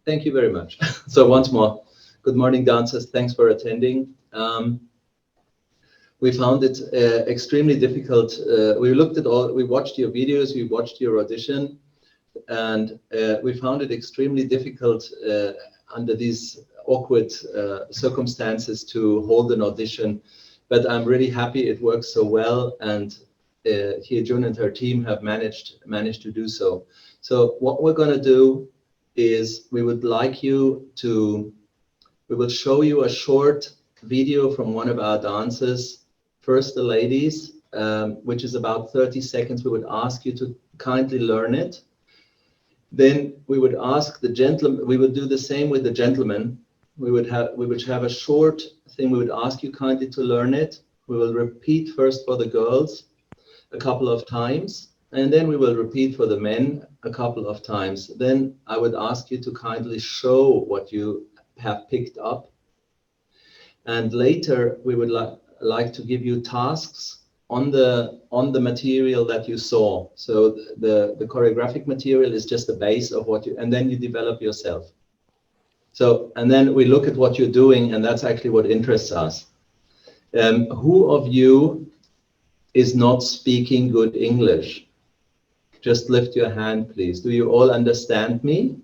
Thank you very much. So once more, good morning, dancers. Thanks for attending. We found it extremely difficult. We watched your videos, we watched your audition, and we found it extremely difficult under these awkward circumstances to hold an audition. But I'm really happy it works so well, and Hyung-jun and her team have managed to do so. So what we're going to do is we will show you a short video from one of our dancers. First, the ladies, which is about 30 seconds. We would ask you to kindly learn it. Then we would ask the gentleman, we would do the same with the gentlemen. We would have a short thing. We would ask you kindly to learn it. We will repeat first for the girls a couple of times, and then we will repeat for the men a couple of times. Then I would ask you to kindly show what you have picked up. And later we would like to give you tasks on the material that you saw. So the choreographic material is just the base of what and then you develop yourself. So, and then we look at what you're doing, and that's actually what interests us. Who of you is not speaking good English? Just lift your hand, please. Do you all understand me?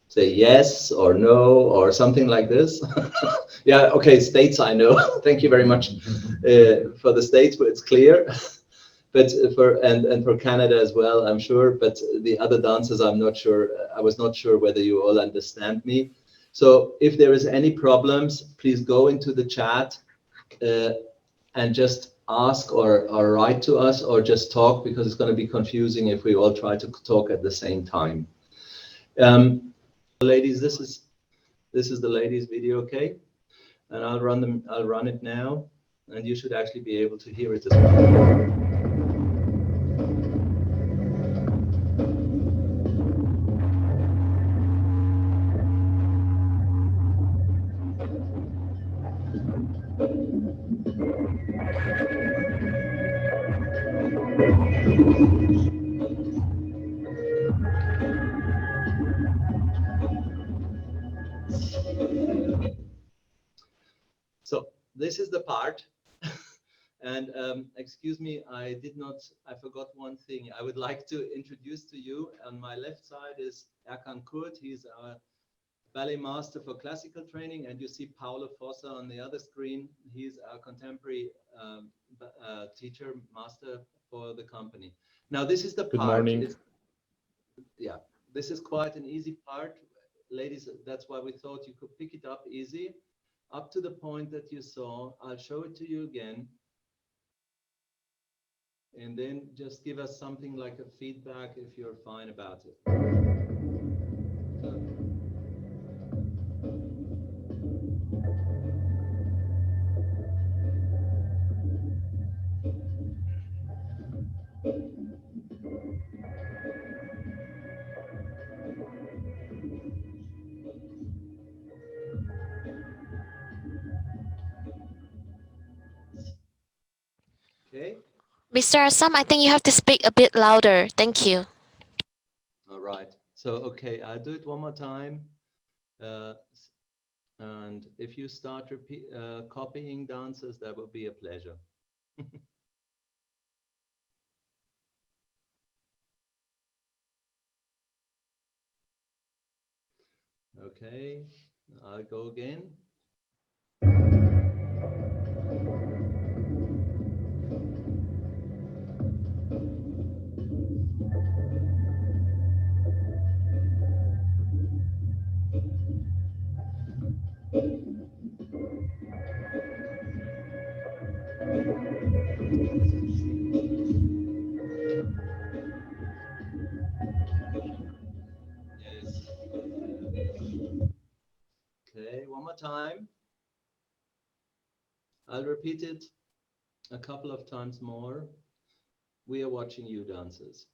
Say yes or no or something like this. Yeah, okay, States I know. Thank you very much. For the States, it's clear. But for Canada as well, I'm sure. But the other dancers, I'm not sure. I was not sure whether you all understand me. So if there is any problems, please go into the chat and just ask or write to us or just talk, because it's going to be confusing if we all try to talk at the same time. Ladies, this is the ladies' video, okay? And I'll run it now, and you should actually be able to hear it as well. So this is the part, and excuse me, I forgot one thing. I would like to introduce to you, on my left side is ARKO. He's our ballet master for classical training, and you see Paulo Fossa on the other screen. He's our contemporary teacher master for the company. Now this is the part. Good morning. Yeah, this is quite an easy part, ladies. That's why we thought you could pick it up easy. Up to the point that you saw. I'll show it to you again. And then just give us something like a feedback if you're fine about it. Okay. Mr. Assam, I think you have to speak a bit louder. Thank you. All right. So, okay, I'll do it one more time. And if you start copying dances, that will be a pleasure. Okay, I'll go again. Yes. Okay, one more time. I'll repeat it a couple of times more. We are watching you, dancers.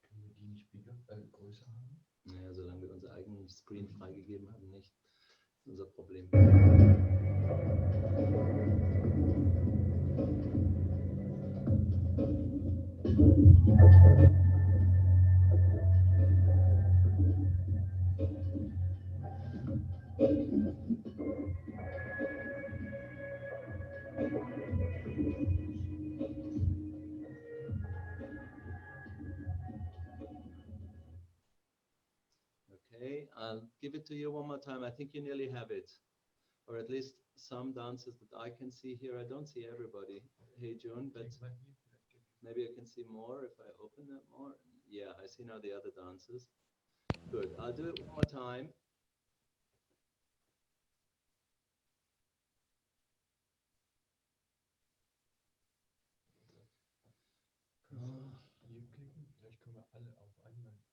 Können wir die nicht größer haben? Naja, solange wir unser eigenes Screen freigegeben haben, nicht. Das ist unser Problem. Okay, I'll give it to you one more time. I think you nearly have it, or at least some dancers that I can see here. I don't see everybody. Hey, June, but maybe I can see more if I open that more. Yeah, I see now the other dancers. Good. I'll do it one more time.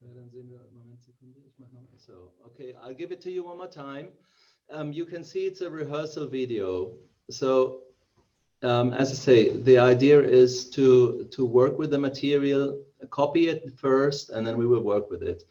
Ja, dann sehen wir, Moment, Sekunde, ich mache noch. So, okay, I'll give it to you one more time. You can see it's a rehearsal video. So, as I say, the idea is to work with the material, copy it first, and then we will work with it.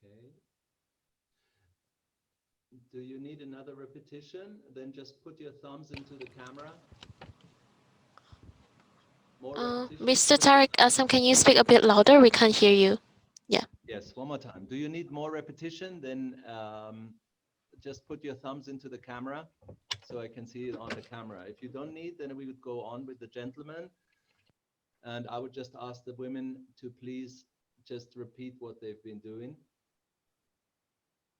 Okay. Do you need another repetition? Then just put your thumbs into the camera. More Mr. Tarek, Sam, can you speak a bit louder? We can't hear you. Yeah. Yes, one more time. Do you need more repetition? Then just put your thumbs into the camera so I can see it on the camera. If you don't need, then we would go on with the gentleman. And I would just ask the women to please just repeat what they've been doing.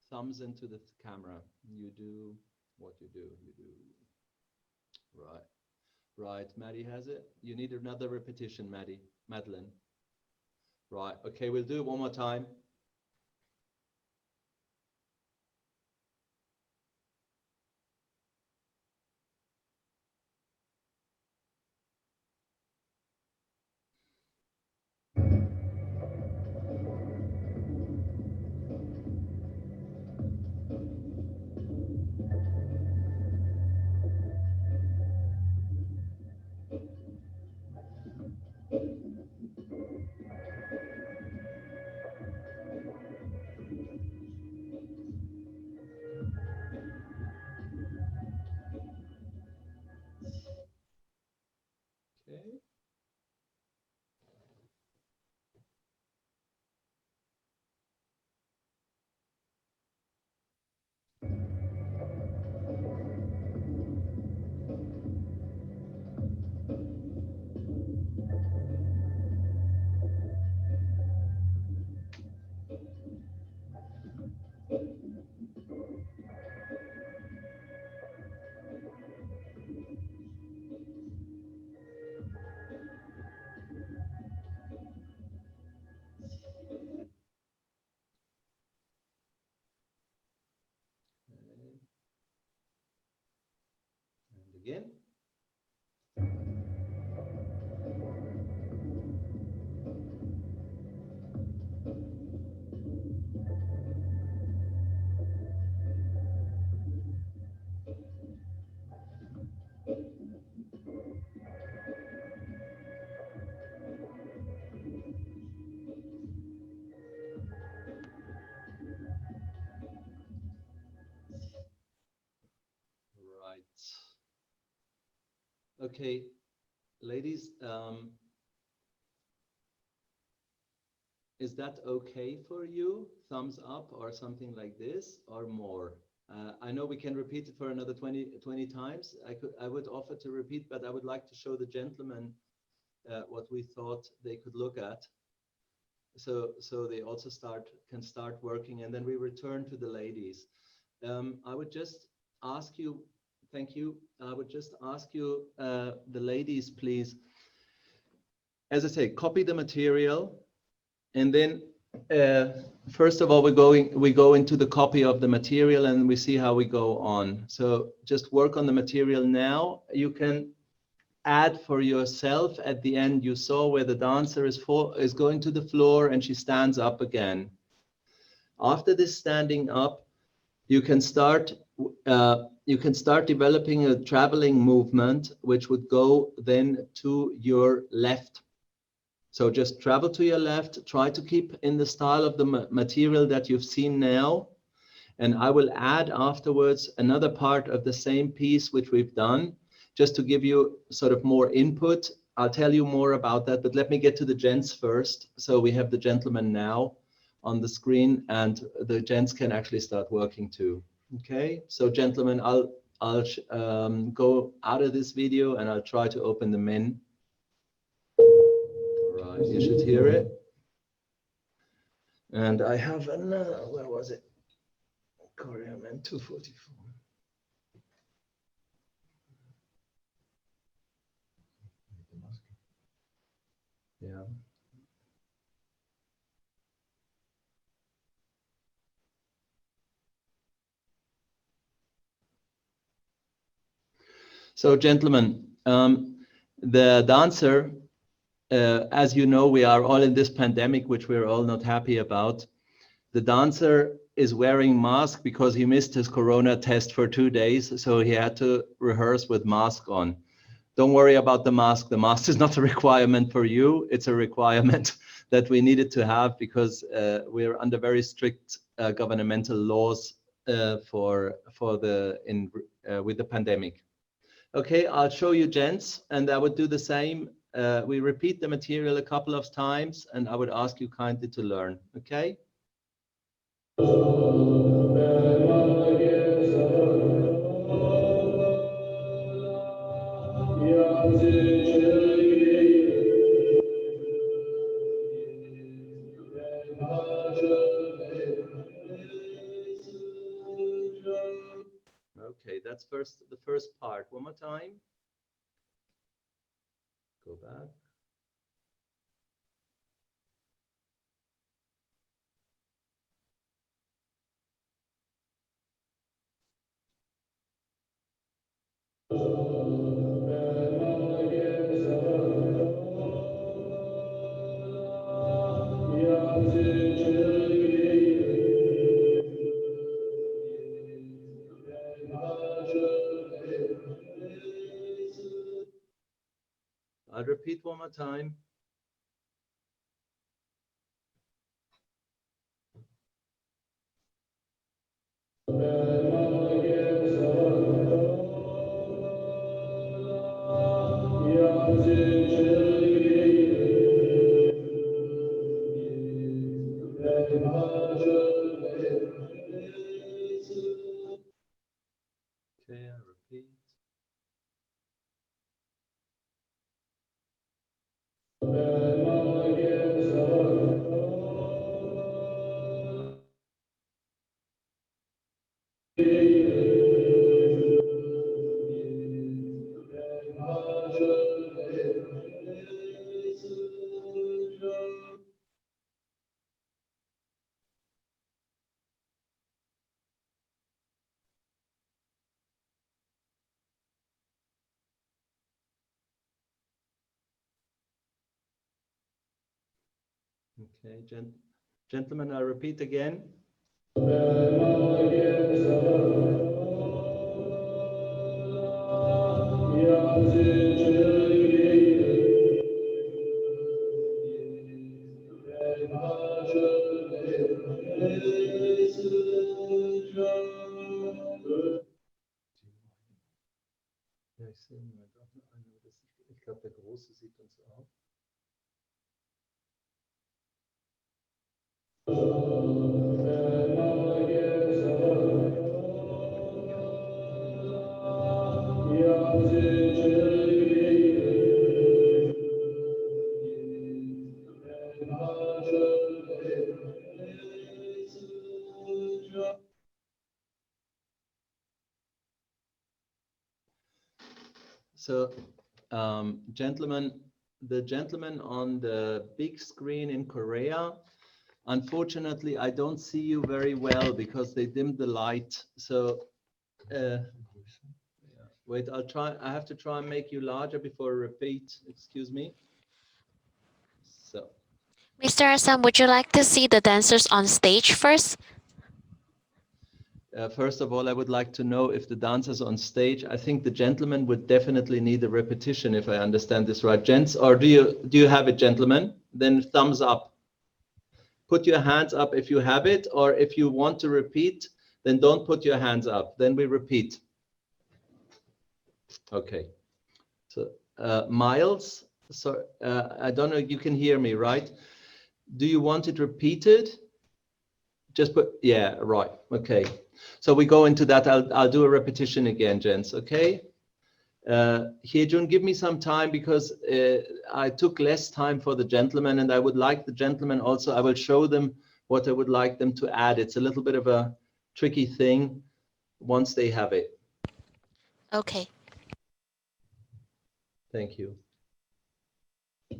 Thumbs into the camera. You do what you do. You do. Right. Right. Maddie has it. You need another repetition, Madeline. Right. Okay, we'll do it one more time. Okay. And again. Right. Okay, ladies, is that okay for you? Thumbs up or something like this or more? I know we can repeat it for another 20 times. I would offer to repeat, but I would like to show the gentlemen what we thought they could look at. So they also can start working, and then we return to the ladies. I would just ask you, thank you. I would just ask you, the ladies, please, as I say, copy the material, and then first of all, we go into the copy of the material, and we see how we go on. So just work on the material now. You can add for yourself at the end. You saw where the dancer is going to the floor and she stands up again. After this standing up, you can start you can start developing a traveling movement, which would go then to your left. So just travel to your left, try to keep in the style of the material that you've seen now. And I will add afterwards another part of the same piece, which we've done, just to give you sort of more input. I'll tell you more about that, but let me get to the gents first. So we have the gentlemen now on the screen, and the gents can actually start working too. Okay, so gentlemen, I'll go out of this video and I'll try to open the men. All right, you should hear it. And I have another, where was it? Korea men 244. Yeah. So gentlemen, the dancer, as you know, we are all in this pandemic, which we're all not happy about. The dancer is wearing mask because he missed his corona test for 2 days, so he had to rehearse with mask on. Don't worry about the mask. The mask is not a requirement for you. It's a requirement that we needed to have because we're under very strict governmental laws with the pandemic. Okay, I'll show you gents, and I would do the same. We repeat the material a couple of times, and I would ask you kindly to learn. Okay. Okay, that's the first part. One more time. Go back. I'll repeat one more time. Okay, I repeat. Okay, gentlemen, I repeat again. Ich glaube, der Große sieht uns auch. So, gentlemen, the gentleman on the big screen in Korea, unfortunately, I don't see you very well because they dimmed the light. So, wait, I have to try and make you larger before I repeat. Excuse me. So, Mr. Assam, would you like to see the dancers on stage first? First of all, I would like to know if the dancers on stage, I think the gentlemen would definitely need a repetition, if I understand this right. Gents, or do you have it, gentlemen? Then thumbs up. Put your hands up if you have it, or if you want to repeat, then don't put your hands up. Then we repeat. Okay. So, Miles, so I don't know, you can hear me, right? Do you want it repeated? Just put, yeah, right. Okay. So we go into that. I'll do a repetition again, gents. Okay. Hyung-jun, give me some time because I took less time for the gentlemen, and I would like the gentlemen also. I will show them what I would like them to add. It's a little bit of a tricky thing once they have it. Okay. Thank you.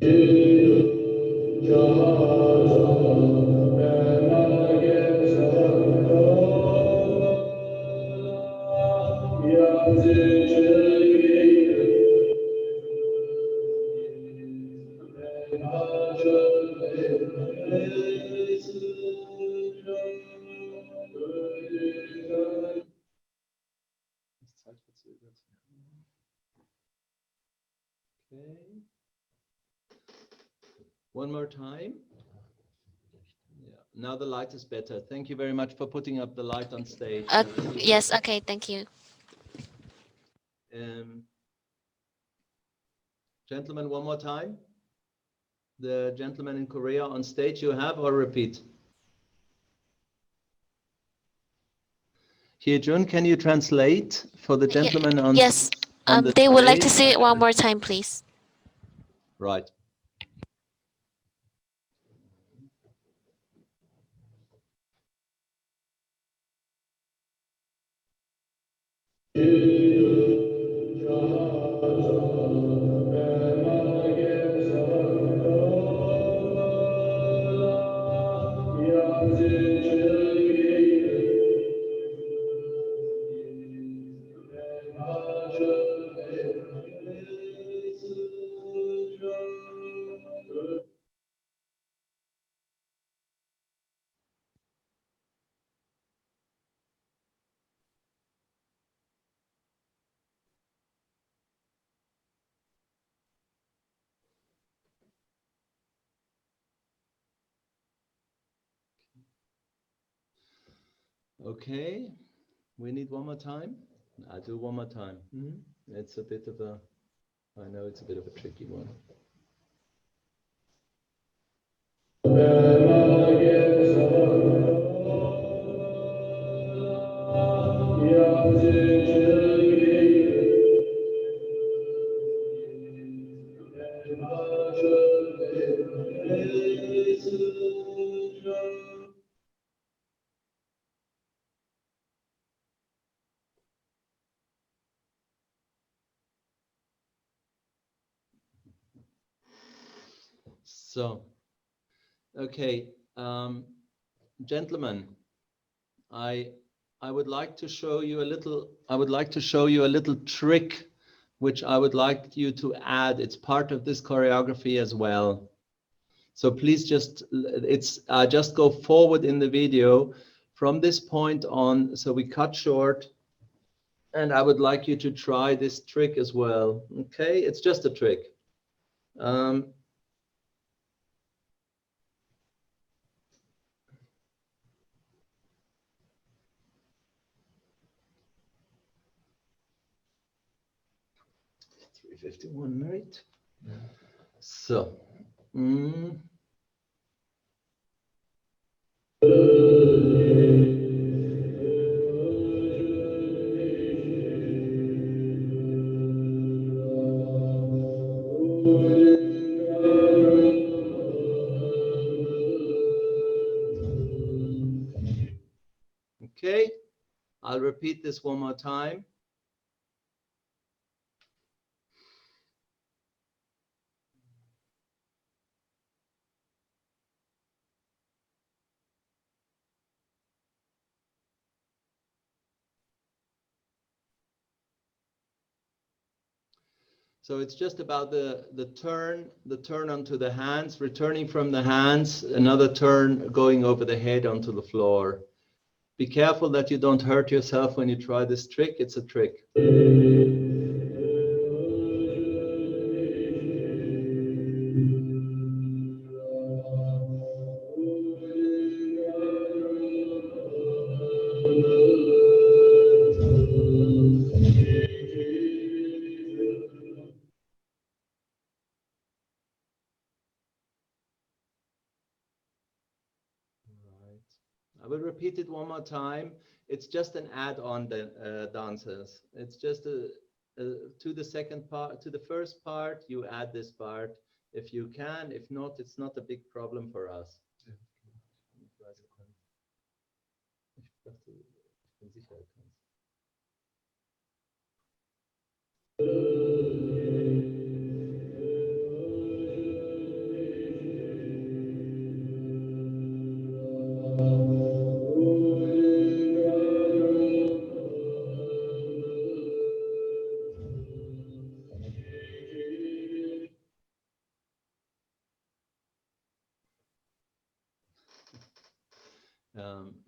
Okay. One more time. Yeah. Now the light is better. Thank you very much for putting up the light on stage. Yes, okay, thank you. Gentlemen, one more time. The gentleman in Korea on stage, you have, or repeat? Hyung-jun, can you translate for the gentleman on, yes, on the they would like to stage? see it one more time, please. Right. Okay, we need one more time. I'll do one more time. It's a bit of a, I know it's a bit of a tricky one. So, okay, gentlemen, I would like to show you a little trick which I would like you to add. It's part of this choreography as well. So please just go forward in the video from this point on. So we cut short, and I would like you to try this trick as well. Okay, it's just a trick. $351, right? Yeah. So. Okay, I'll repeat this one more time. So it's just about the turn onto the hands, returning from the hands, another turn going over the head onto the floor. Be careful that you don't hurt yourself when you try this trick. It's a trick. I will repeat it one more time. It's just an add-on, dancers. It's just to the second part, to the first part, you add this part if you can. If not, it's not a big problem for us.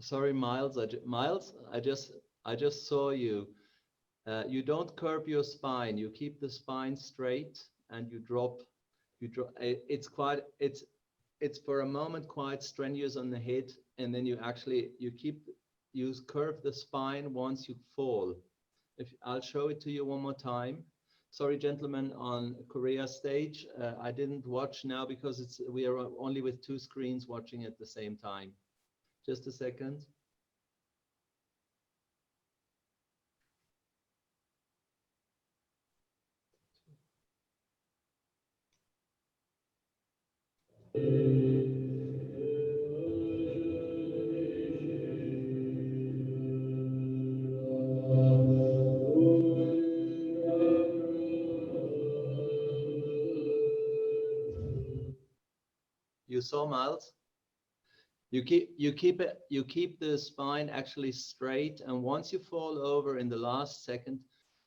Sorry, Miles. I just saw you. You don't curve your spine. You keep the spine straight and you drop. You drop. It's for a moment quite strenuous on the head, and then you curve the spine once you fall. I'll show it to you one more time. Sorry, gentlemen, on Korea stage, I didn't watch now because we are only with 2 screens watching at the same time. Just a second. You saw, Miles? You keep the spine actually straight, and once you fall over in the last second,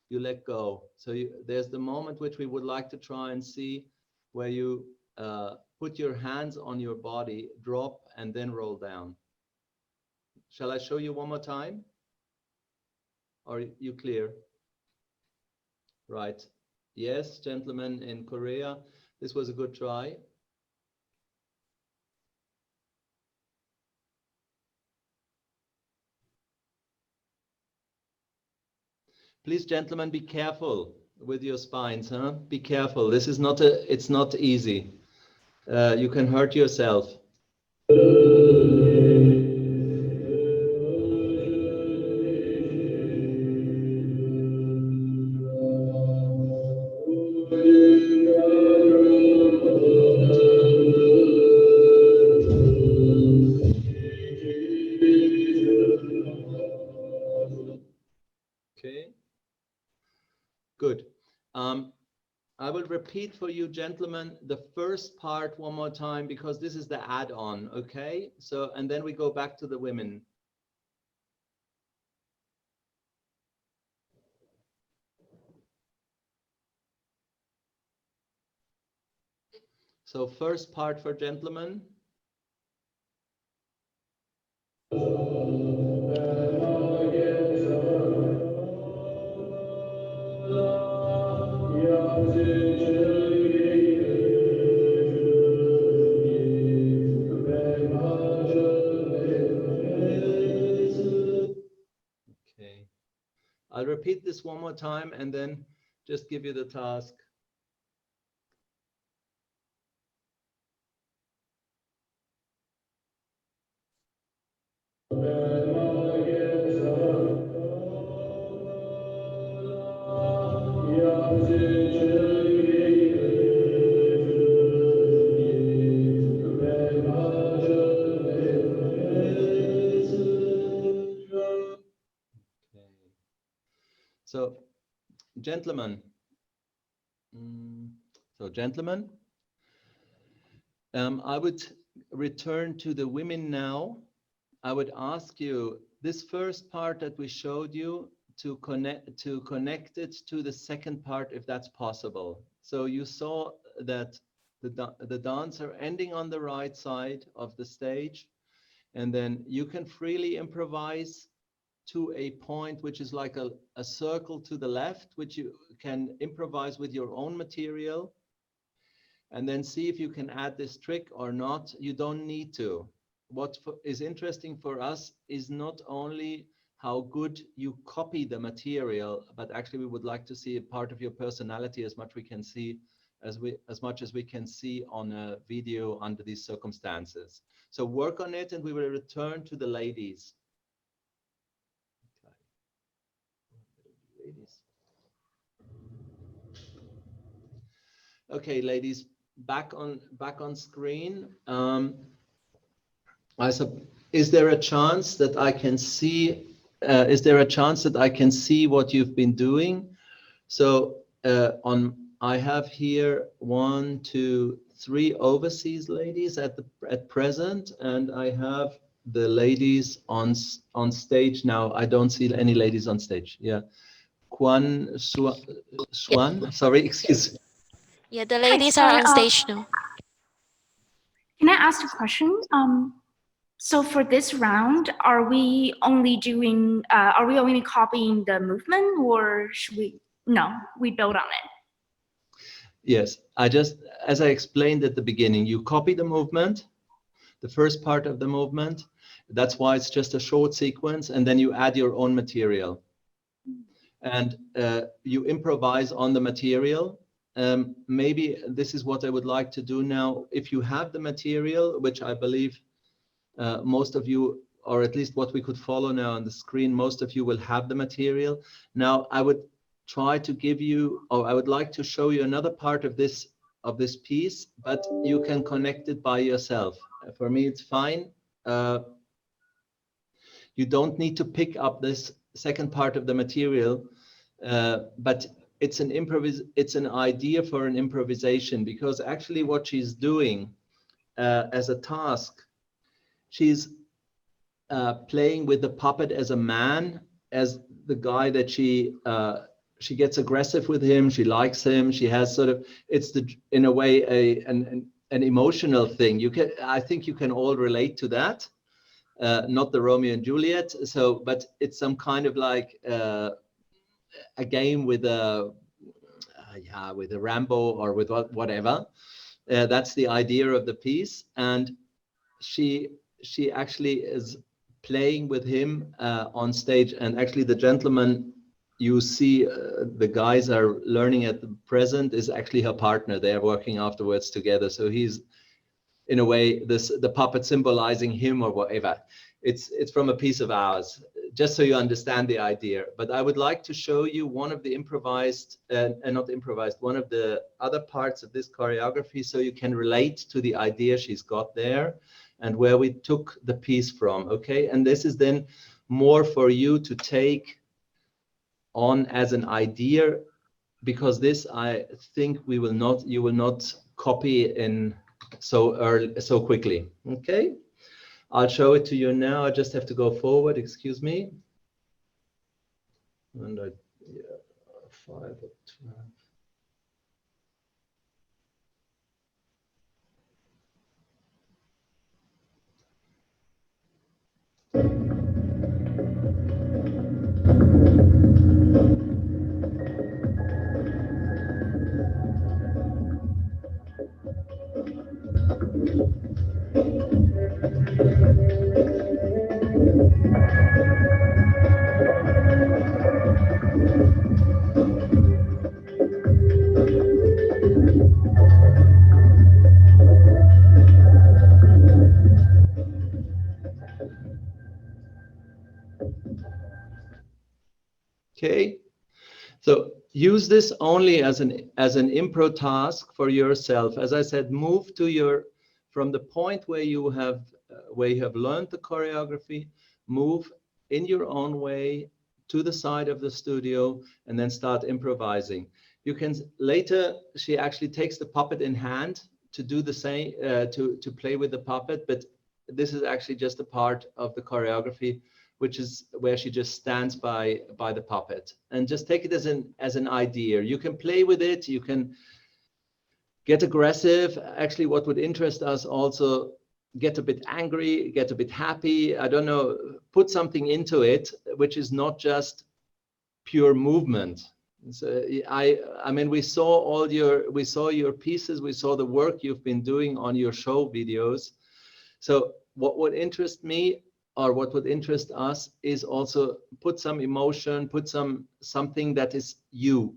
you let go. So there's the moment which we would like to try and see, where you put your hands on your body, drop, and then roll down. Shall I show you one more time? Are you clear? Right. Yes, gentlemen in Korea, this was a good try. Please, gentlemen, be careful with your spines, huh? Be careful. This is it's not easy. You can hurt yourself. Okay. Good. I will repeat for you, gentlemen, the first part one more time because this is the add-on, okay? So, and then we go back to the women. So first part for gentlemen. I'll repeat this one more time and then just give you the task. So, gentlemen, I would return to the women now. I would ask you this first part that we showed you to connect it to the second part, if that's possible. So you saw that the dancer ending on the right side of the stage, And then you can freely improvise to a point which is like a circle to the left, which you can improvise with your own material, and then see if you can add this trick or not. You don't need to. What is interesting for us is not only how good you copy the material, but actually we would like to see a part of your personality as much as much as we can see on a video under these circumstances. So work on it, and we will return to the ladies. Okay, ladies, back on screen. Is there a chance that I can see? Is there a chance that I can see what you've been doing? So I have here 1, 2, 3 overseas ladies at present, and I have the ladies on stage now. I don't see any ladies on stage. Yeah, Swan. Sorry, excuse me. Yeah, the ladies are on stage now. Can I ask a question? So for this round, are we only copying the movement, or should we? No, we build on it. Yes, as I explained at the beginning, you copy the movement, the first part of the movement. That's why it's just a short sequence, and then you add your own material, and you improvise on the material. Maybe this is what I would like to do now. If you have the material, which I believe most of you, or at least what we could follow now on the screen, most of you will have the material. Now I would try to give you, or I would like to show you another part of this piece, but you can connect it by yourself. For me, it's fine. You don't need to pick up this second part of the material, but it's an idea for an improvisation, because actually what she's doing as a task, she's playing with the puppet as a man, as the guy that she gets aggressive with him, she likes him, she has sort of, in a way an emotional thing. I think you can all relate to that. Not the Romeo and Juliet, but it's some kind of like a game with a Rambo or with whatever. That's the idea of the piece, and she actually is playing with him on stage. And actually the gentleman you see, the guys are learning at the present, is actually her partner. They are working afterwards together, so he's in a way the puppet symbolizing him or whatever. It's from a piece of ours, just so you understand the idea. But I would like to show you one of the one of the other parts of this choreography, so you can relate to the idea she's got there and where we took the piece from. Okay, and this is then more for you to take on as an idea, because this, I think, you will not copy in so quickly. Okay, I'll show it to you now. I just have to go forward, excuse me. And 5 or 12. Okay, so use this only as an impro task for yourself. As I said, move from the point where you have learned the choreography, move in your own way to the side of the studio, and then start improvising. You can later, she actually takes the puppet in hand to do the same, to play with the puppet, but this is actually just a part of the choreography, which is where she just stands by the puppet. And just take it as an idea. You can play with it, you can get aggressive. Actually, what would interest us also, get a bit angry, get a bit happy, I don't know, put something into it, which is not just pure movement. So I mean, we saw your pieces, we saw the work you've been doing on your show videos. So what would interest me, or what would interest us, is also put some emotion, put something that is you,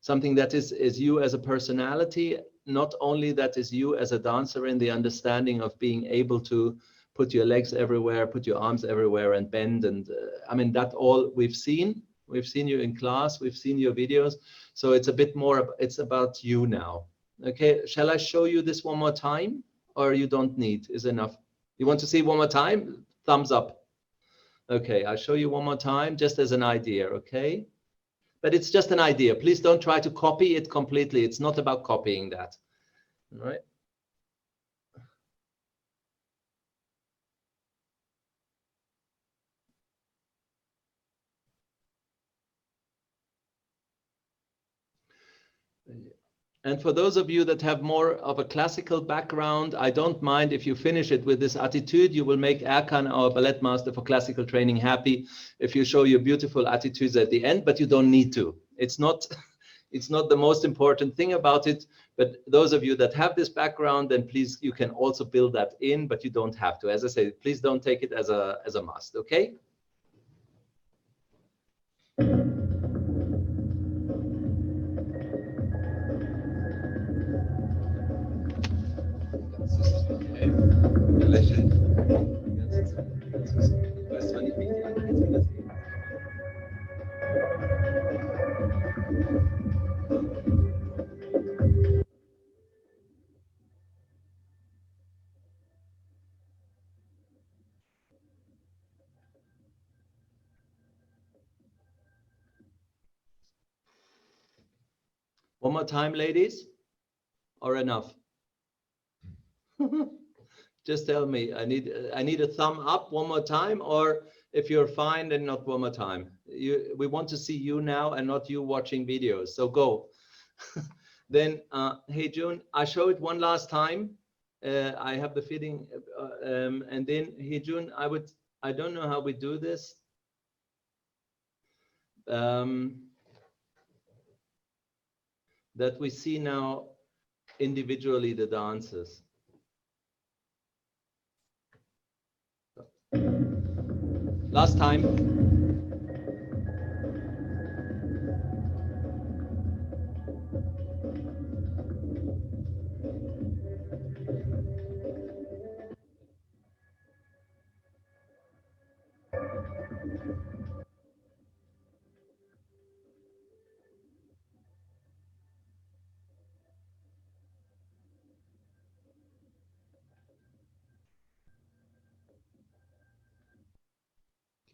something that is you as a personality, not only that is you as a dancer in the understanding of being able to put your legs everywhere, put your arms everywhere and bend. And I mean, that all we've seen you in class, we've seen your videos. So it's a bit more, it's about you now. Okay, shall I show you this one more time, or you don't need, is enough? You want to see one more time? Thumbs up. Okay, I'll show you one more time just as an idea, okay? But it's just an idea. Please don't try to copy it completely. It's not about copying that. All right. And for those of you that have more of a classical background, I don't mind if you finish it with this attitude. You will make Erkan, our ballet master for classical training, happy if you show your beautiful attitudes at the end, but you don't need to. It's not the most important thing about it. But those of you that have this background, then please, you can also build that in, but you don't have to. As I say, please don't take it as a must, okay? Lächeln. Ich weiß zwar nicht, wie ich die anderen jetzt wieder sehe. One more time, ladies, or enough? Just tell me. I need a thumb up one more time, or if you're fine, then not one more time. We want to see you now and not you watching videos. So go. Then, hey June, I show it one last time. I have the feeling, and then hey June, I don't know how we do this. That we see now individually the dances. Last time.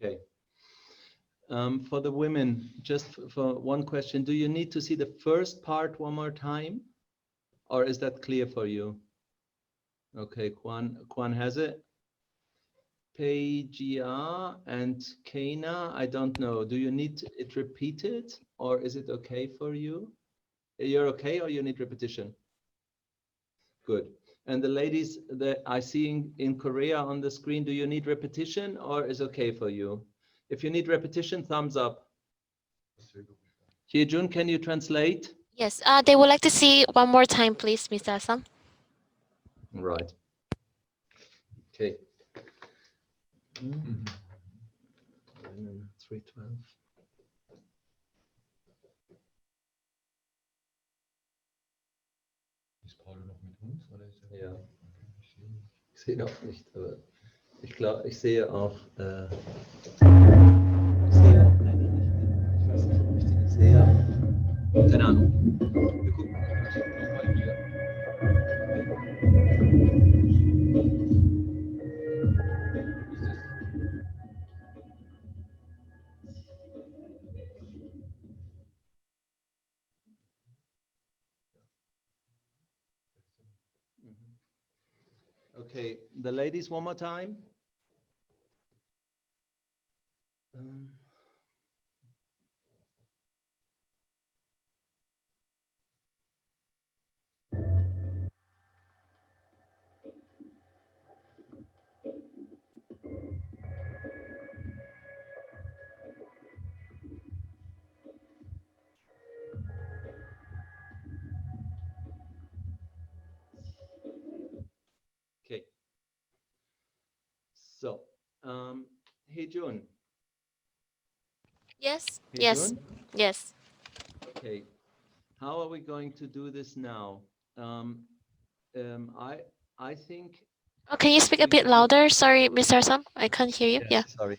Okay. For the women, just for one question, do you need to see the first part one more time, or is that clear for you? Okay, Kwan has it. Peigia and Kana, I don't know. Do you need it repeated, or is it okay for you? You're okay, or you need repetition? Good. And the ladies that I see in Korea on the screen, do you need repetition, or is okay for you? If you need repetition, thumbs up. Hyung-jun, can you translate? Yes, they would like to see one more time, please, Mr. Assam. Right. Okay. 312. Ist Paul noch mit uns? Oder ist er... Ja. Ich sehe auch nicht, aber ich glaube, ich sehe auch. Ich sehe auch eine nicht. Ich weiß nicht, ob ich die nicht sehe. Keine Ahnung. Wir gucken. Nochmal hier. Okay, the ladies one more time. So, Hyun-jun. Yes. Yes. Hyun-jun? Yes. Okay. How are we going to do this now? I think Oh, can you speak a we bit could look. louder? Sorry, Mr. Sam, I can't hear you. Yes, Yeah. sorry.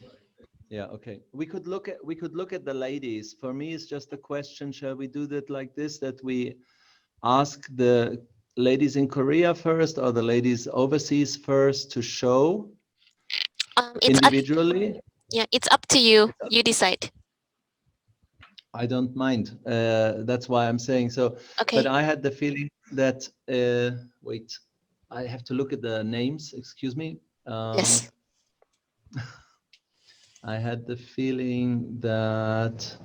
Yeah, okay. We could look at the ladies. For me, it's just a question. Shall we do that like this? That we ask the ladies in Korea first or the ladies overseas first to show It's up. individually? Yeah, it's up to you. You decide. I don't mind. That's why I'm saying so. But Okay. I had the feeling that, wait, I have to look at the names, excuse me. Yes. I had the feeling that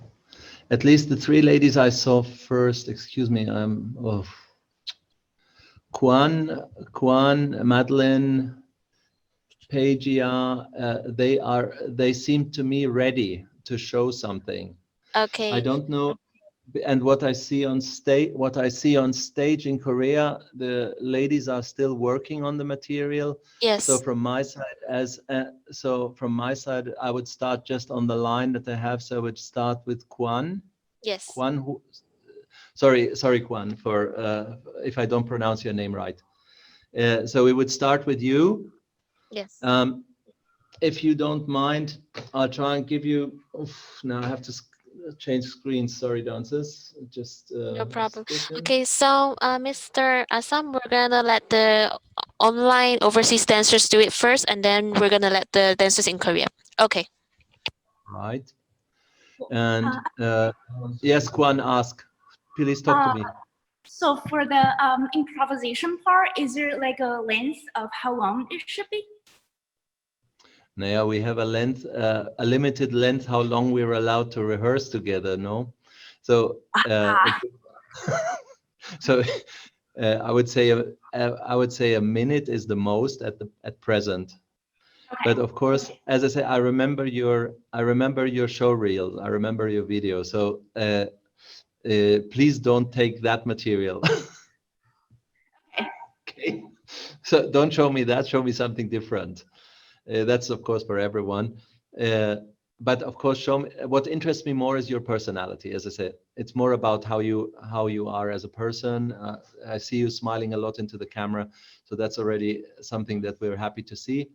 at least the three ladies I saw first, excuse me, Kwan, Madeline, Peigia, they seem to me ready to show something. I Okay. don't know, and what I see on stage in Korea, the ladies are still working on the material. So Yes. from my side, I would start just on the line that I have. So I would start with Kwan. Yes. Kwan, sorry, Kwan, for if I don't pronounce your name right. So we would start with you. Yes. If you don't mind, I'll try and give you. Now I have to change screens. Sorry, dancers. Just No problem. second. Okay, so Mr. Assam, we're gonna let the online overseas dancers do it first, and then we're gonna let the dancers in Korea. Okay. Right. And yes, Kwan, ask. Please talk to me. So for the improvisation part, is there like a length of how long it should be? Naya, we have a limited length, how long we're allowed to rehearse together, no? So, so I would say a minute is the most at present. Okay. But of course, as I say, I remember your show reel. I remember your video. So please don't take that material. Okay. So don't show me that. Show me something different. That's of course for everyone. But of course, show me what interests me more is your personality. As I said, it's more about how you are as a person. I see you smiling a lot into the camera, so that's already something that we're happy to see.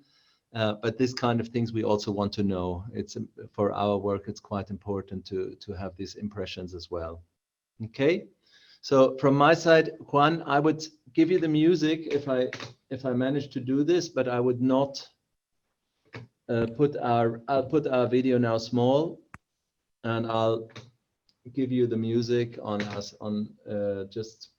But this kind of things we also want to know. It's for our work. It's quite important to have these impressions as well. Okay. So from my side, Juan, I would give you the music if I manage to do this, but I would not I'll put our video now small, and I'll give you the music on us just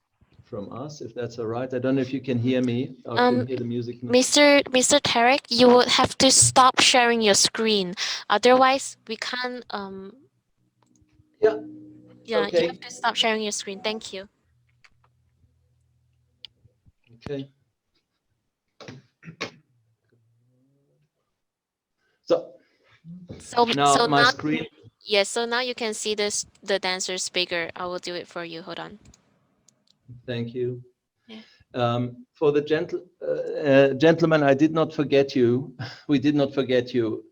from us, if that's all right. I don't know if you can hear me or can hear the music. Mr. Tarek, you would have to stop sharing your screen. Otherwise, we can't. Yeah. Yeah, Okay. you have to stop sharing your screen. Thank you. Okay. So now my screen. Yes. So now you can see the dancers bigger. I will do it for you. Hold on. Thank you. Yeah. For the gentlemen, I did not forget you. We did not forget you.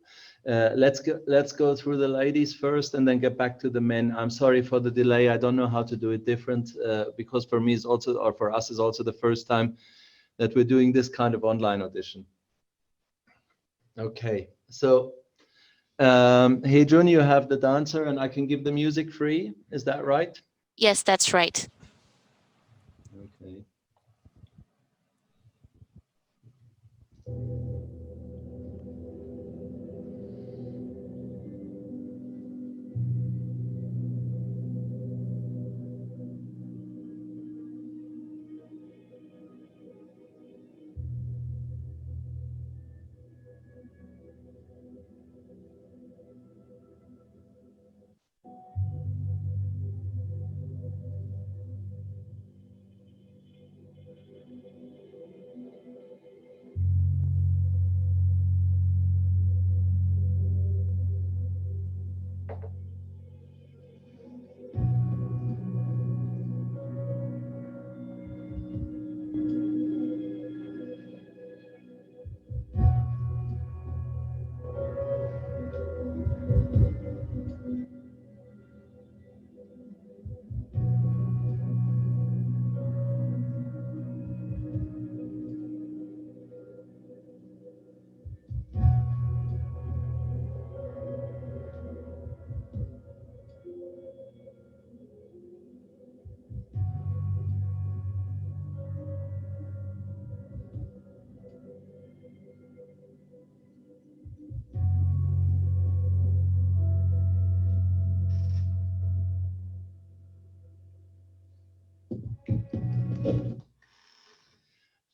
Let's go through the ladies first and then get back to the men. I'm sorry for the delay. I don't know how to do it different because for me is also, or for us is also the first time that we're doing this kind of online audition. Okay, so hey Jun, you have the dancer and I can give the music free. Is that right? Yes, that's right. Okay.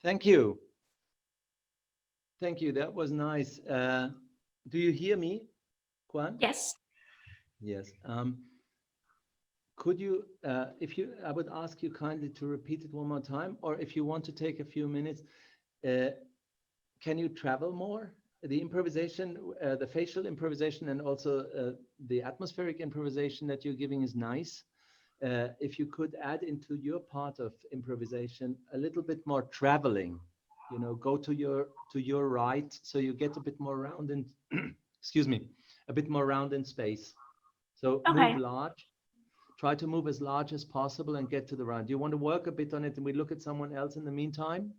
Thank you. Thank you. That was nice. Do you hear me, Kwan? Yes. Yes. Could you, I would ask you kindly to repeat it one more time, or if you want to take a few minutes, can you travel more? The improvisation, the facial improvisation, and also the atmospheric improvisation that you're giving is nice. If you could add into your part of improvisation a little bit more traveling, you know, go to your right, so you get a bit more round in, excuse me, a bit more round in space. So Okay. move large, try to move as large as possible and get to the round. Do you want to work a bit on it and we look at someone else in the meantime?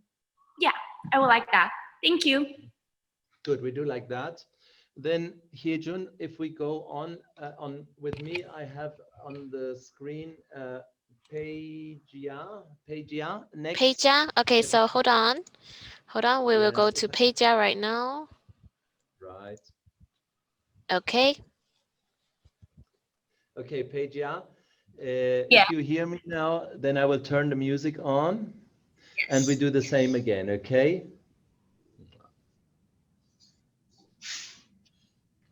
Yeah, I would like that. Thank you. Good, we do like that. Then Hyung-jun, if we go on with me, I have on the screen Peja next. Peja. Okay, so hold on. We will go Yes. to Peja right now. Right. Okay. Okay, Peja. Yeah. If you hear me now, then I will turn the music on, and we do the same again. Okay.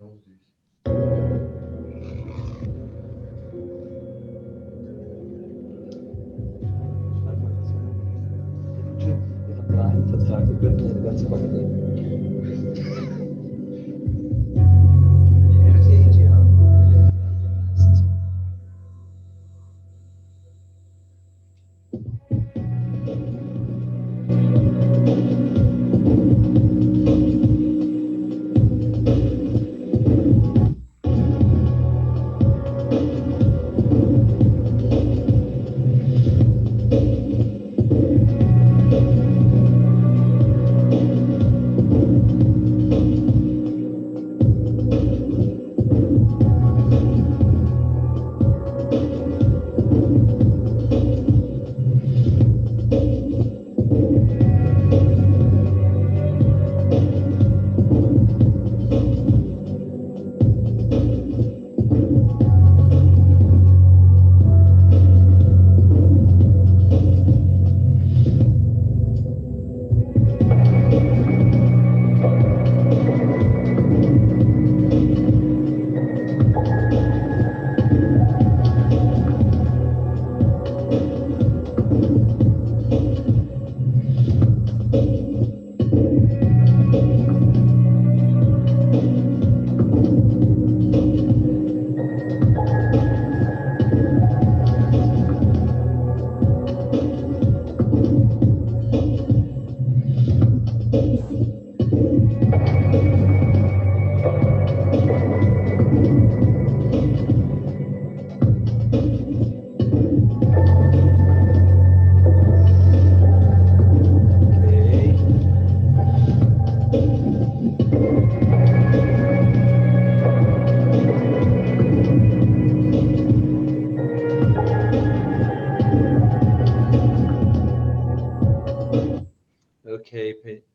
Oh, süß. Vertrag gebündelt, ganz konkret.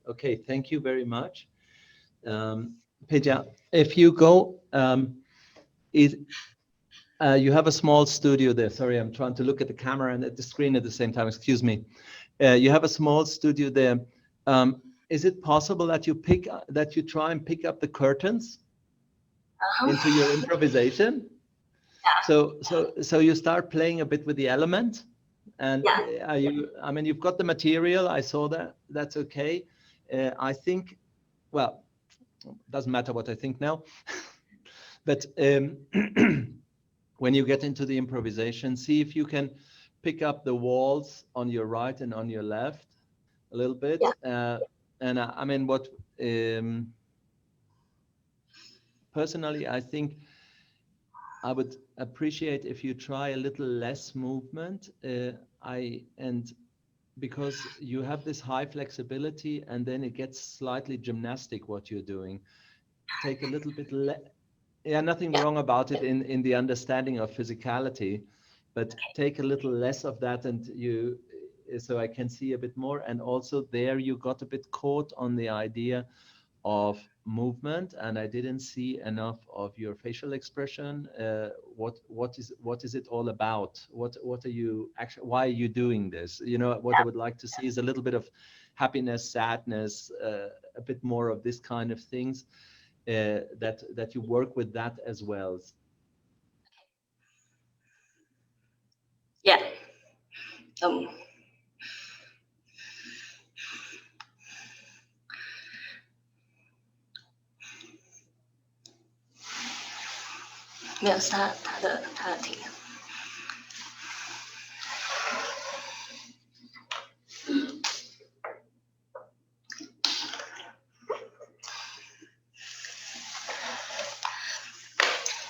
Okay, thank you very much. Peja, if you go, you have a small studio there. Sorry, I'm trying to look at the camera and at the screen at the same time. Excuse me. You have a small studio there. Is it possible that you try and pick up the curtains into your improvisation? So you start playing a bit with the element, and I mean, you've got the material. I saw that. That's okay. I think, well, doesn't matter what I think now, but when you get into the improvisation, see if you can pick up the walls on your right and on your left a little bit. And I mean, what personally, I think I would appreciate if you try a little less movement. And because you have this high flexibility, and then it gets slightly gymnastic what you're doing. Take a little bit nothing wrong about it in the understanding of physicality, but take a little less of that, and so I can see a bit more. And also there you got a bit caught on the idea of movement, and I didn't see enough of your facial expression. What is it all about? What are you actually? Why are you doing this? You know, what I would like to see is a little bit of happiness, sadness, a bit more of this kind of things. That you work with that as well. Yeah. 没有，是他的题。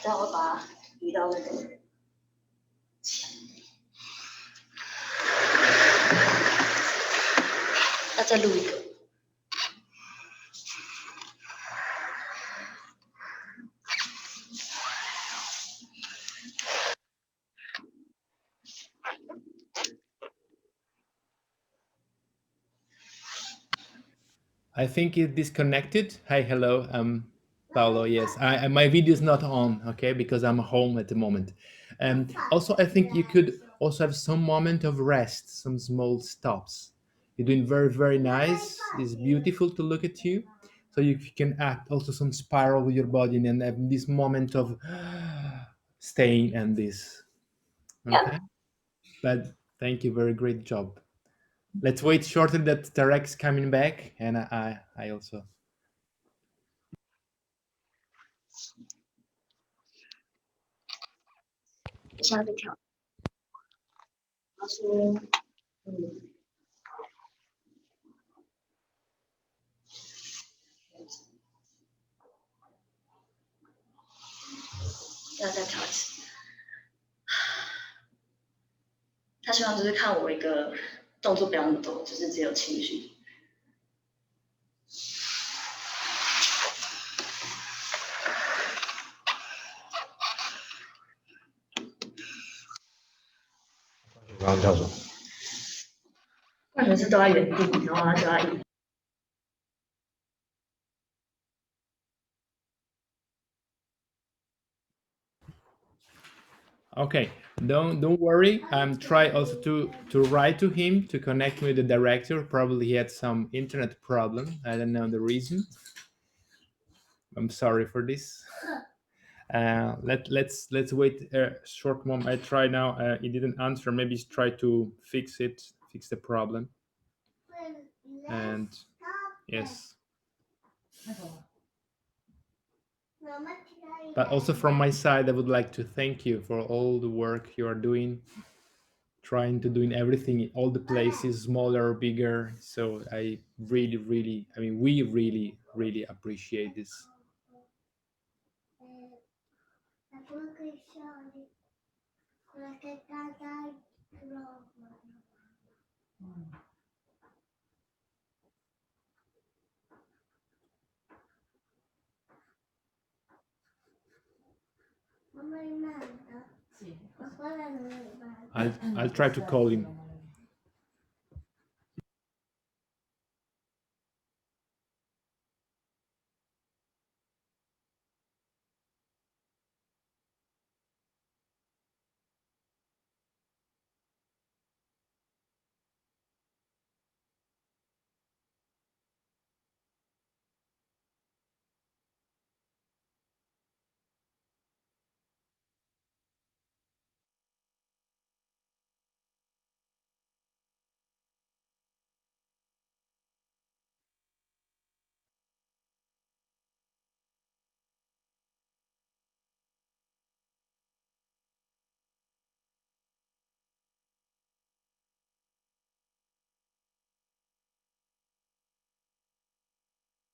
然后我把它移到那个前面，要再录一个。 I think it disconnected. Hi, hello, Paolo. Yes, my video is not on, okay, because I'm home at the moment. Also, I think you could also have some moment of rest, some small stops. You're doing very, very nice. It's beautiful to look at you. So you can act also some spiral with your body and have this moment of staying and this. Okay, but thank you, very great job. Let's wait shortly that Tarek's coming back, and I also. 现在在跳。他说，要再跳一次。他希望就是看我一个动作不要那么多，就是只有情绪。 刚刚叫什么？换成是都在原地，然后他就要移。 Okay, don't worry. Try also to write to him to connect with the director. Probably he had some internet problem. I don't know the reason. I'm sorry for this. Let's wait a short moment. I try now. He didn't answer. Maybe try to fix the problem. And yes. But also from my side, I would like to thank you for all the work you are doing, trying to doing everything in all the places, smaller or bigger. So I really, I mean, we really appreciate this. I'll try to call him.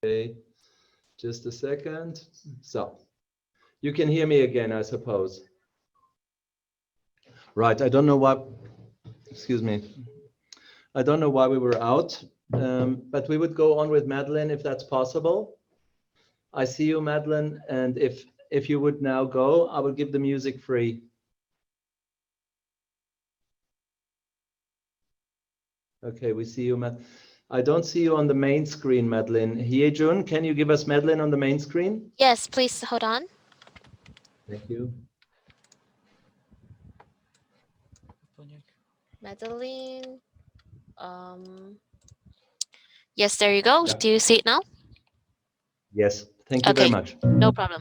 Okay, just a second. So you can hear me again, I suppose. Right, I don't know why, excuse me. I don't know why we were out, but we would go on with Madeline if that's possible. I see you, Madeline, and if you would now go, I will give the music free. Okay, we see you, Matt. I don't see you on the main screen, Madeline. Hyung-jun, can you give us Madeline on the main screen? Yes, please hold on. Thank you. Madeline. Yes, there you go. Yeah. Do you see it now? Yes, thank you very Okay, much. no problem.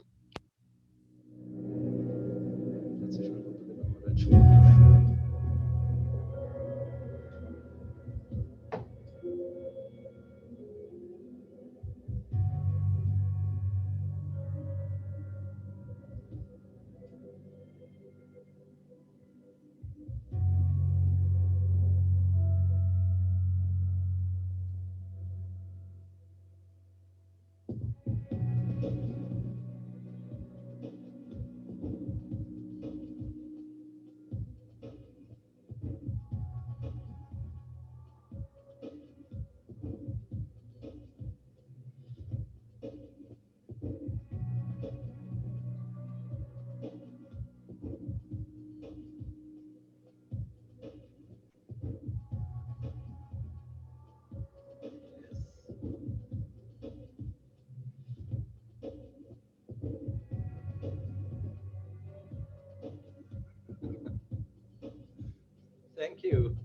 Thank you.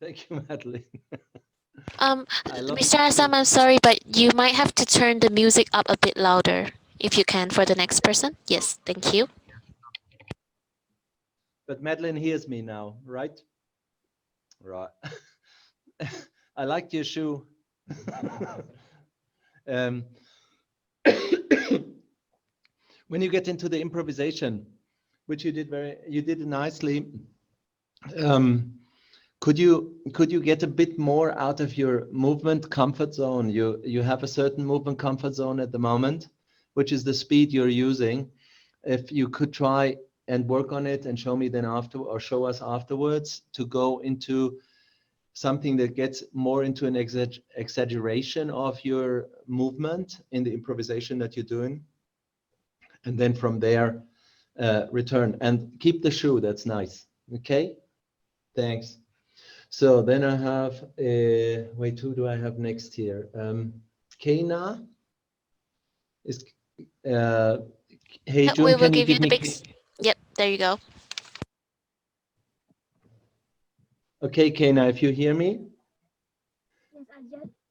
Thank you, Madeline. I love Mr. Assam, I'm sorry, but you might have to turn the music up a bit louder if you can for the next person. Yes, thank you. But Madeline hears me now, right? Right. I liked your shoe. um, when you get into the improvisation, which you did nicely, could you get a bit more out of your movement comfort zone? You have a certain movement comfort zone at the moment, which is the speed you're using. If you could try and work on it and show me then after, or show us afterwards, to go into something that gets more into an exaggeration of your movement in the improvisation that you're doing, and then from there return and keep the shoe. That's nice. Okay, thanks. So then I have wait, who do I have next here? Keina is hey We June, will can you give you give the me big. Yep, there you go. okay, Keina, if you hear me?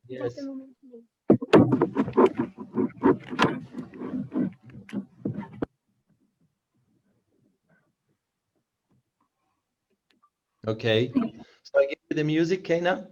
Yes. Just a moment, please. Okay. So I give you the music, Keina.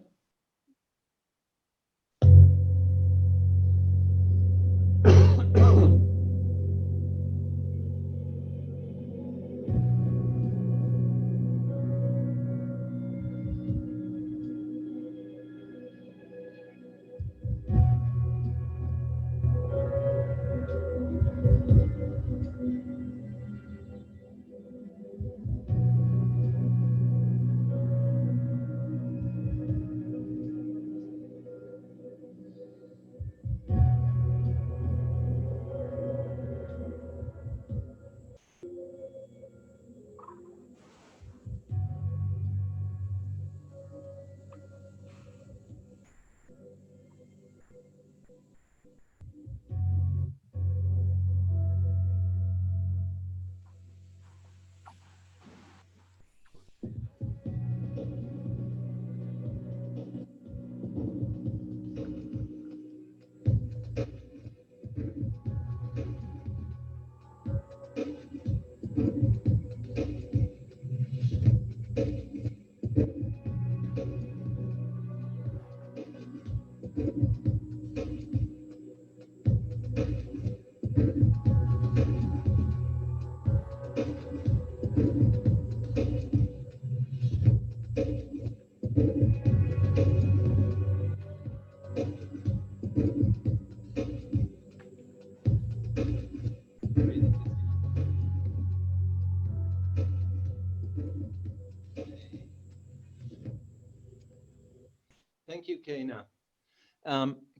Thank you, Keina.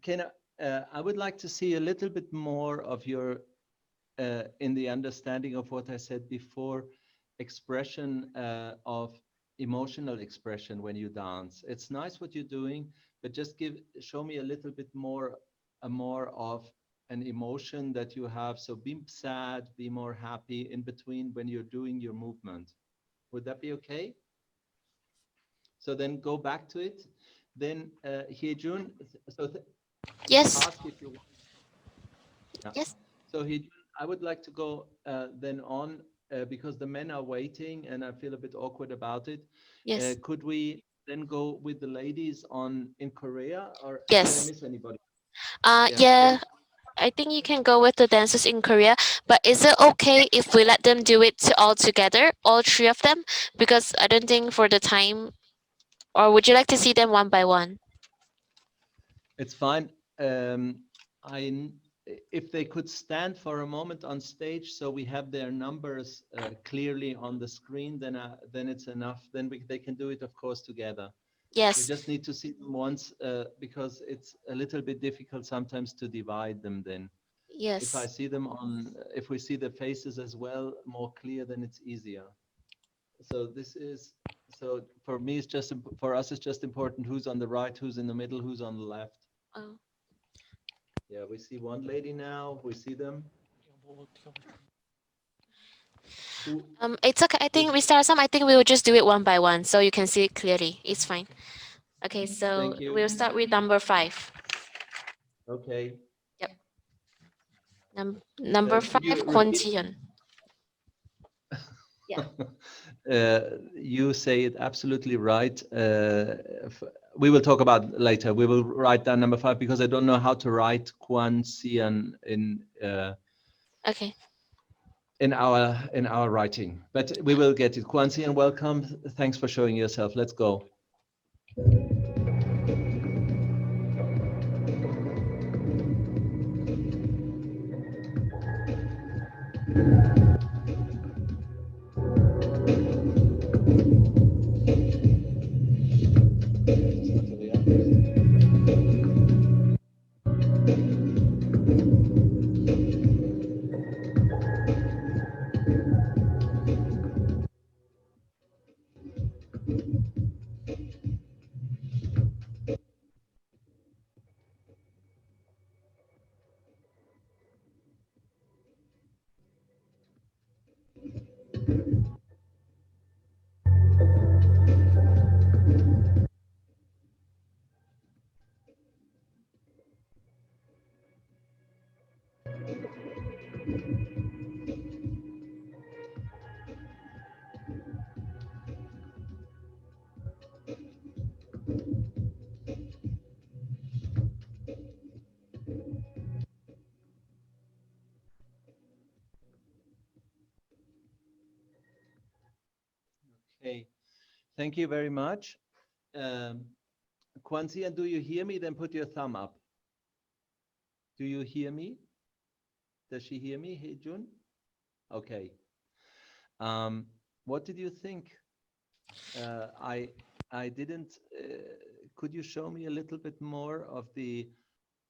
Keina, I would like to see a little bit more of your, in the understanding of what I said before, expression of emotional expression when you dance. It's nice what you're doing, but just show me a little bit more of an emotion that you have. So be sad, be more happy in between when you're doing your movement. Would that be okay? So then go back to it. Then Hyejun, so Yes. ask if you want. Yeah. Yes. So Hyejun, I would like to go then on because the men are waiting and I feel a bit awkward about it. Yes. Could we then go with the ladies in Korea, or Yes. did I miss anybody? Yeah. I think you can go with the dancers in Korea, but is it okay if we let them do it all together, all three of them? Because I don't think for the time, or would you like to see them one by one? It's fine. If they could stand for a moment on stage, so we have their numbers clearly on the screen, then it's enough. Then they can do it, of course, together. We Yes. just need to see them once because it's a little bit difficult sometimes to divide them then. If I Yes. see them if we see the faces as well more clear, then it's easier. So for me, for us, it's just important who's on the right, who's in the middle, who's on the left. Oh. Yeah, we see one lady now, we see them. It's okay. I think I think we will just do it one by one so you can see it clearly. It's fine. Okay, so Thank you. we'll start with number 5. Okay. Yep. Number Could you 5, Kwon Ji-hyun. You say it absolutely right. We will talk about later. We will write down number 5 because I don't know how to write Kwon Sian Okay. in our writing, but we will get it. Kwon Sian, welcome. Thanks for showing yourself. Let's go. Okay, thank you very much. Kwon Sian, do you hear me? Then put your thumb up. Do you hear me? Does she hear me, Hyejun? Okay. What did you think? I didn't. Could you show me a little bit more of the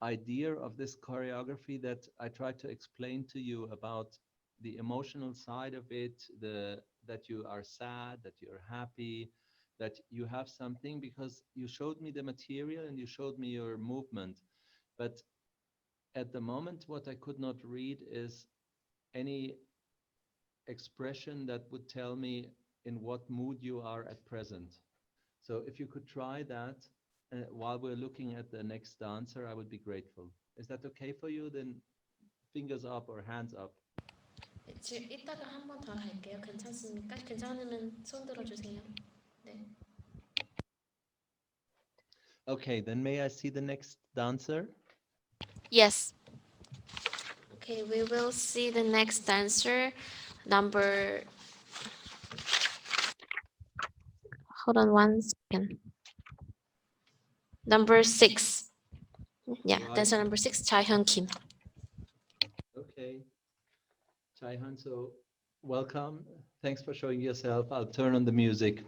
idea of this choreography that I tried to explain to you about the emotional side of it, that you are sad, that you're happy, that you have something, because you showed me the material and you showed me your movement. But at the moment, what I could not read is any expression that would tell me in what mood you are at present. So if you could try that while we're looking at the next dancer, I would be grateful. Is that okay for you? Then fingers up or hands up. 이따가 한 번 더 할게요. 괜찮습니까? 괜찮으면 손 들어주세요. 네. Okay, then may I see the next dancer? Yes. Okay, we will see the next dancer. Hold on one second. Number 6. Yeah, Right. dancer number 6, Hyung Kim. Okay. Chaehan, so welcome. Thanks for showing yourself. I'll turn on the music.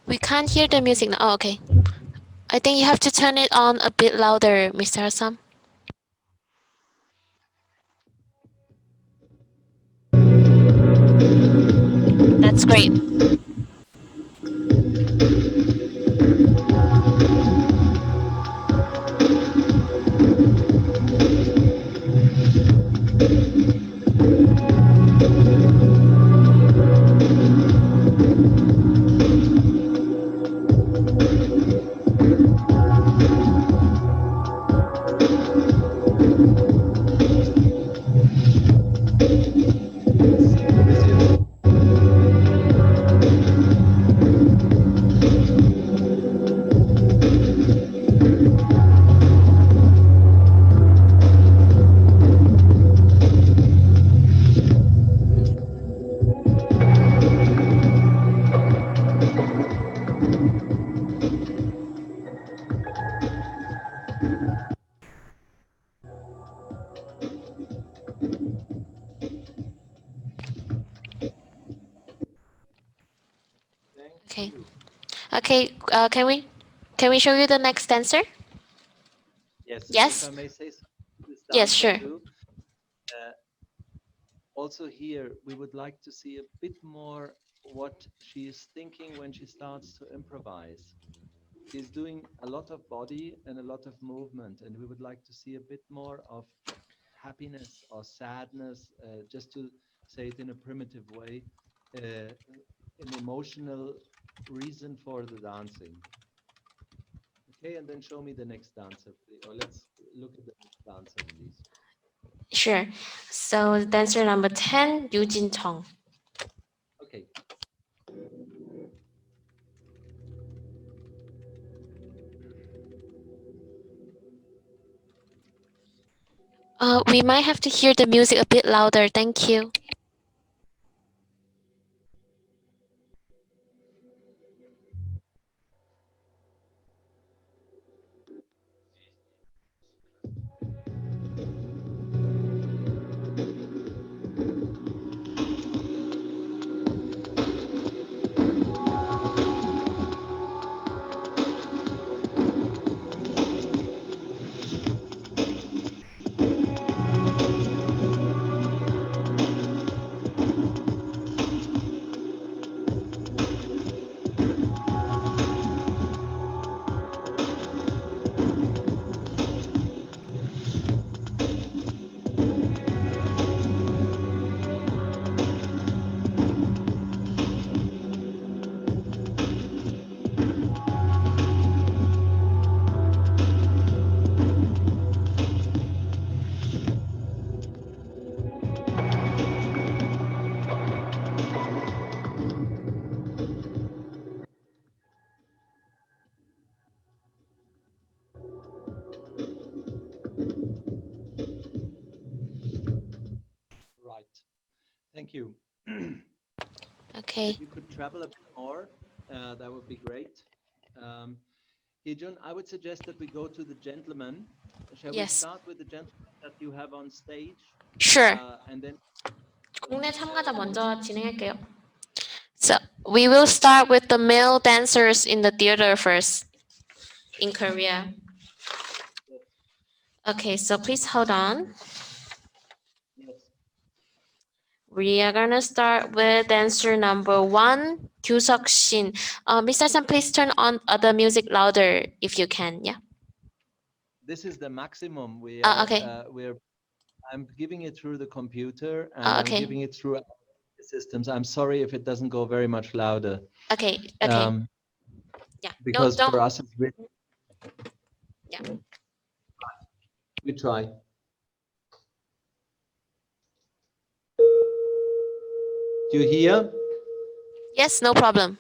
We can't hear the music now. Oh, okay. I think you have to turn it on a bit louder, Mr. Assam. great. Okay. Okay. Can we show you the next dancer? Yes. Yes. If I may say so, this Yes, dancer sure. too. Also here, we would like to see a bit more what she is thinking when she starts to improvise. She's doing a lot of body and a lot of movement, and we would like to see a bit more of happiness or sadness, just to say it in a primitive way, an emotional reason for the dancing. Okay, and then show me the next dancer, please. Or let's look at the next dancer, please. Sure. So dancer number 10, Yujin Tong. Okay. We might have to hear the music a bit louder. Thank you. Right. Thank you. Okay. If you could travel a bit more, that would be great. Hyun-jun, I would suggest that we go to the gentleman. Shall we Yes. start with the gentleman that you have on stage? Sure. And then 국내 참가자 먼저 진행할게요. So we will start with the male dancers in the theater first in Korea. Okay, so please hold on. yes. We are gonna start with dancer number 1, Kyusuk Shin. Mr. San, please turn on the music louder if you can. Yeah. This is the maximum. We are. Okay. I'm giving it through the computer, and I'm Okay. giving it through systems. I'm sorry if it doesn't go very much louder. Okay. Okay. Yeah. Because don't. for us, it's really. Yeah. We try. Do you hear? Yes, no problem.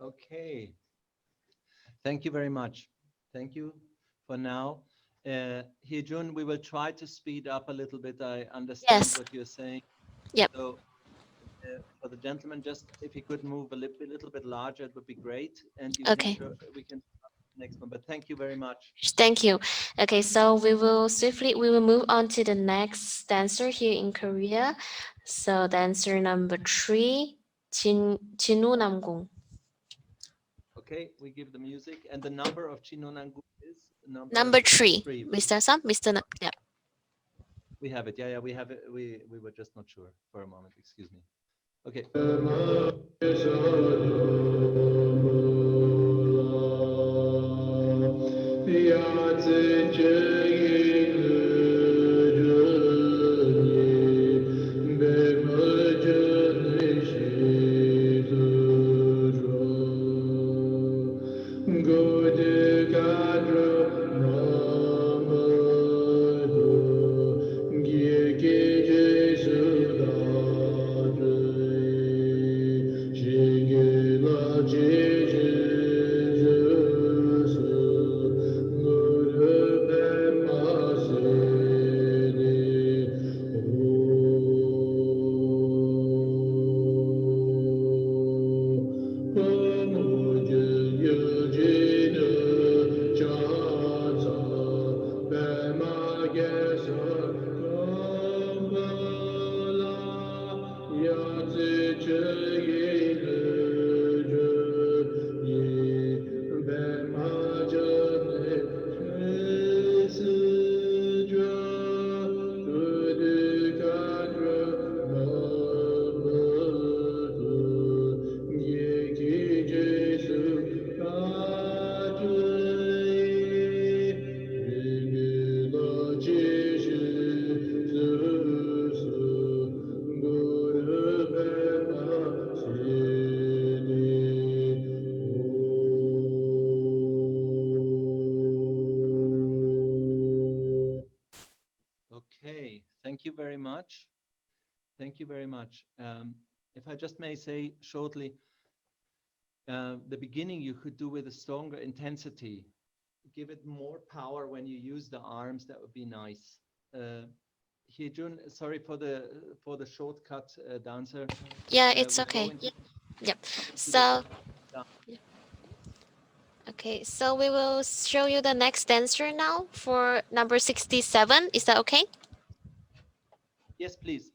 Okay. Thank you very much. Thank you for now. Hyun-jun, we will try to speed up a little bit. I understand Yes. what you're saying. Yep. So for the gentleman, just if he could move a little bit larger, it would be great. And you Okay. can we can start the next one. But thank you very much. Thank you. Okay, so we will move on to the next dancer here in Korea. So dancer number 3, 진우 남궁. Okay, we give the music, and the number of Cheonan-Si is Number 3. 3. Mr. Sam, yeah. We have it. Yeah, we have it. We were just not sure for a moment. Excuse me. Okay. Okay, thank you very much. Thank you very much. If I just may say shortly, the beginning you could do with a stronger intensity. Give it more power when you use the arms. That would be nice. Hyun-jun, sorry for the shortcut dancer. Yeah, it's We'll okay. go into- Yep. into the- So okay, so we will show you the next dancer now for number 67. Is that okay? Yes, please.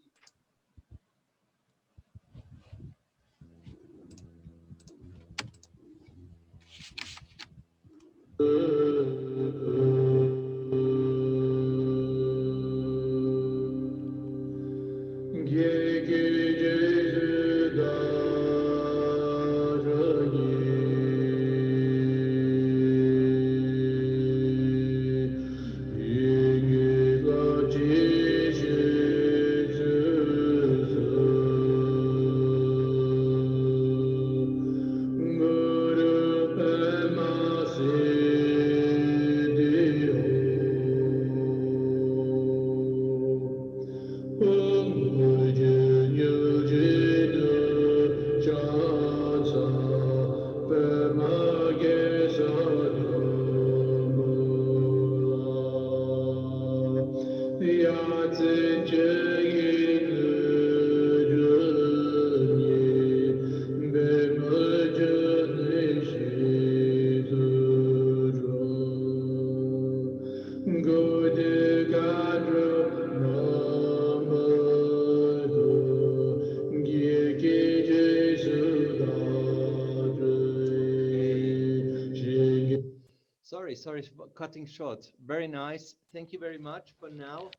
Sorry for cutting short. Very nice. Thank you very much for now.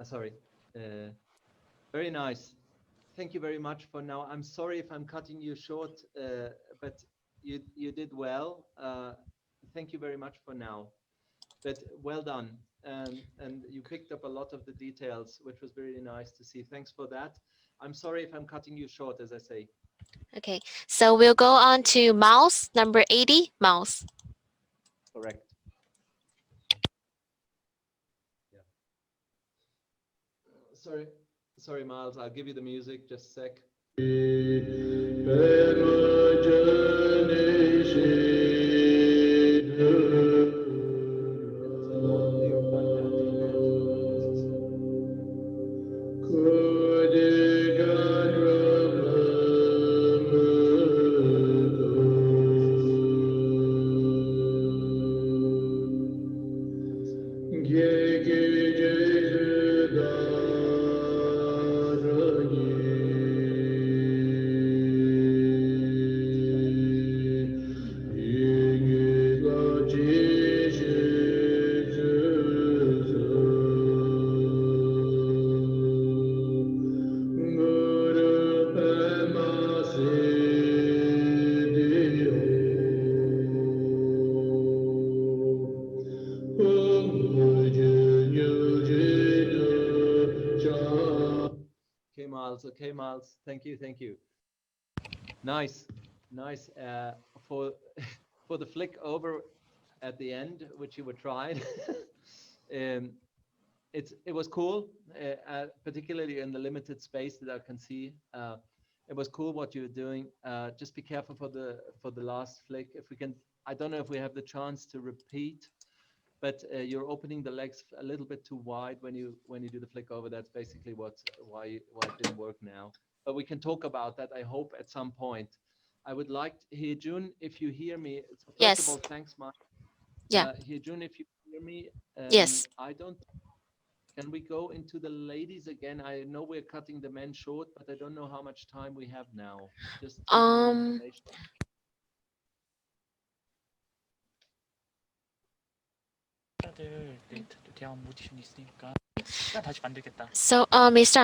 Sorry. Very nice. Thank you very much for now. I'm sorry if I'm cutting you short, but you did well. Thank you very much for now. But well done, and you picked up a lot of the details, which was very nice to see. Thanks for that. I'm sorry if I'm cutting you short, as I say. Okay, so we'll go on to mouse number 80. Mouse. Correct. Yeah. Sorry, Miles. I'll give you the music. Just a sec. Okay, Miles. Thank you. Nice. For for the flick over at the end, which you were trying. um, it was cool, particularly in the limited space that I can see. It was cool what you were doing. Just be careful for the last flick. If we can, I don't know if we have the chance to repeat, but you're opening the legs a little bit too wide when you do the flick over. That's basically why it didn't work now. But we can talk about that, I hope, at some point. I would like Hyun-jun, if you hear me. So first Yes. of all, thanks, Mark. Yeah. Hyun-jun, if you hear me, Yes. I don't. Can we go into the ladies again? I know we're cutting the men short, but I don't know how much time we have now. Just give me the information. 대한 오디션이 있으니까 시간 다시 만들겠다. So, Mr.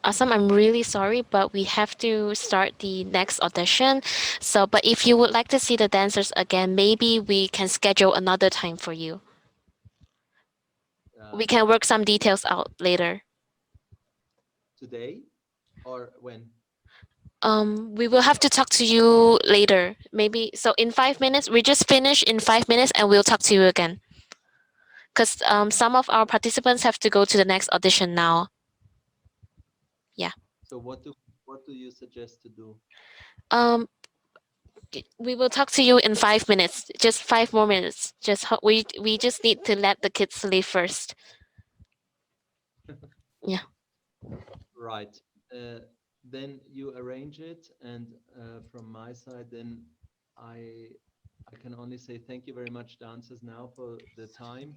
Asam, I'm really sorry, but we have to start the next audition. So, but if you would like to see the dancers again, maybe we can schedule another time for you. We can work some details out later. Today or when? We will have to talk to you later. Maybe so in 5 minutes. We just finish in 5 minutes, and we'll talk to you again. Because some of our participants have to go to the next audition now. Yeah. So what do you suggest to do? We will talk to you in 5 minutes. Just 5 more minutes. We just need to let the kids leave first. Yeah. Right. Then you arrange it, and from my side, then I can only say thank you very much, dancers, now for the time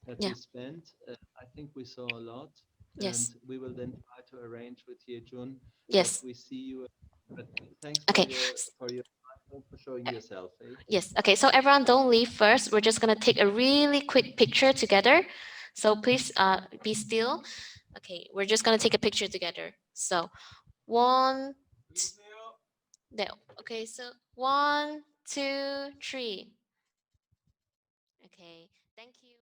that we spent. I think we saw a lot, and we will then try to arrange with Hyejun that we see you. But thanks for your time, for showing yourself. Eh? Yes. Okay. So everyone, don't leave first. We're just gonna take a really quick picture together. So please, be still. Okay. We're just gonna take a picture together. So, one. There. Okay. So 1, 2, 3. Okay. Thank you.